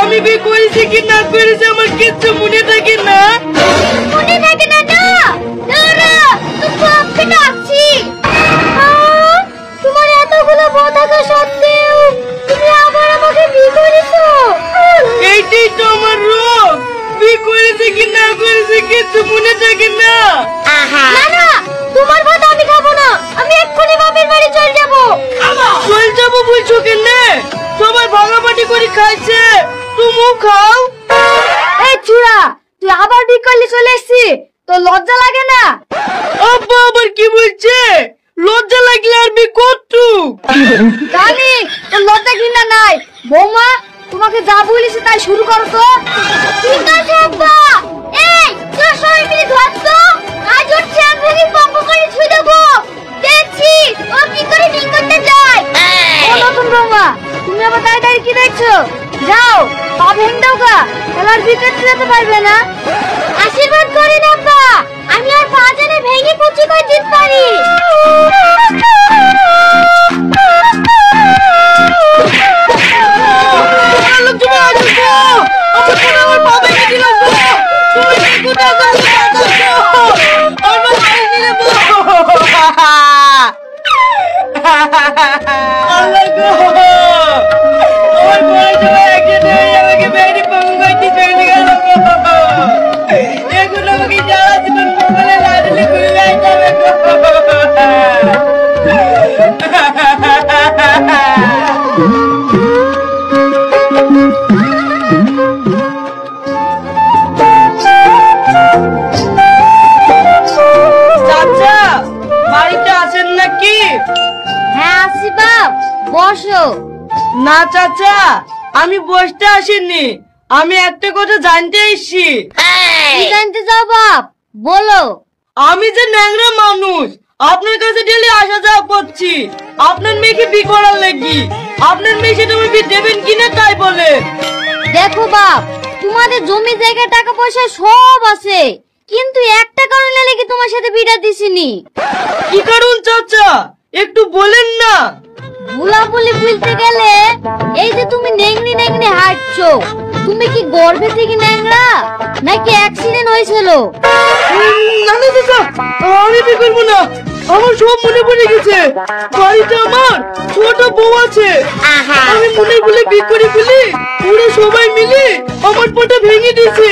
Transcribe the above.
আমি বিয়ে করেছি কি না করেছি আমার কিচ্ছু মনে থাকে না। মনে থাকে না? না দাঁড়া, তো বাপকে ডাকছি। তোমার এতগুলো বউ থাকা সত্ত্বেও তুমি আবার আমাকে বিয়ে করেছো। এইটাই তো আমার রোগ, বিয়ে করেছি কি না করেছি কিচ্ছু মনে থাকে না। না না, তোমার ভাত আমি খাবো না, আমি এক্ষুনি বাপের বাড়ি চলে যাবো। চল যাবো বলছো কেন? সবাই ভাগাভাগি করে খাইছে, তুমিও খাও। এই চুড়া, তুই আবার বিয়ে করলে চলে এসছি, তো লজ্জা লাগে না? আব্বা আবার কি বলছে? লজ্জা লাগলে আর বিয়ে করতু। জানি তোর লজ্জা ঘৃণা নাই। বৌমা, তোমাকে যা বলেছি তাই শুরু করো তো। ঠিক আছে আব্বা। এই তোর সবাই মিলে ধর তো, আজ ওর ঠ্যাং ভেঙে পঙ্ক করে ছুঁয়ে দেবো। দেখছি ও কি করে ডিং করতে যায়। ও নতুন বৌমা, তুমি আবার দাঁড়িয়ে কি দেখছো? যাও পা ভেঙে দাও গা, খেলার ভিতরে যেতে পারবে না। আশীর্বাদ করেন আব্বা, আমি আর পা জানে ভেঙে কুচি করে দিতে পারি। বসো। না চাচা, আমি বসতে আসিনি, আমি একটা কথা জানতে এসেছি। কি জানতে চাও বাপ, বলো। আমি যে ন্যাংরা মানুষ, আপনার কাছে ডেলি আসা যাওয়া করছি আপনার মেয়েকে বিয়ে করার লাগি। আপনার মেয়ে সেটা বিয়ে দেবেন কিনা তাই বলে। দেখো বাপ, তোমাদের জমি জায়গা টাকা পয়সা সব আছে, কিন্তু একটা কারণে লেগে তোমার সাথে বিটা দিছিনি। কি কারণ চাচা, একটু বলেন না। ভুলাভুলি বলতে গেলে এই যে তুমি নেংড়ি নেংড়ি হাঁটছো, তুমি কি গর্ভে থেকে ন্যাংরা নাকি অ্যাক্সিডেন্ট হয়েছিল? না না চাচা, আমি বিয়ে করবো না, আমার সব মনে পড়ে গেছে। বাড়িতে আমার ছোট বউ আছে, আমি মনে বলে বিয়ে করে ফেলি, ওরা সবাই মিলে আমার পাটা ভেঙে দিয়েছে।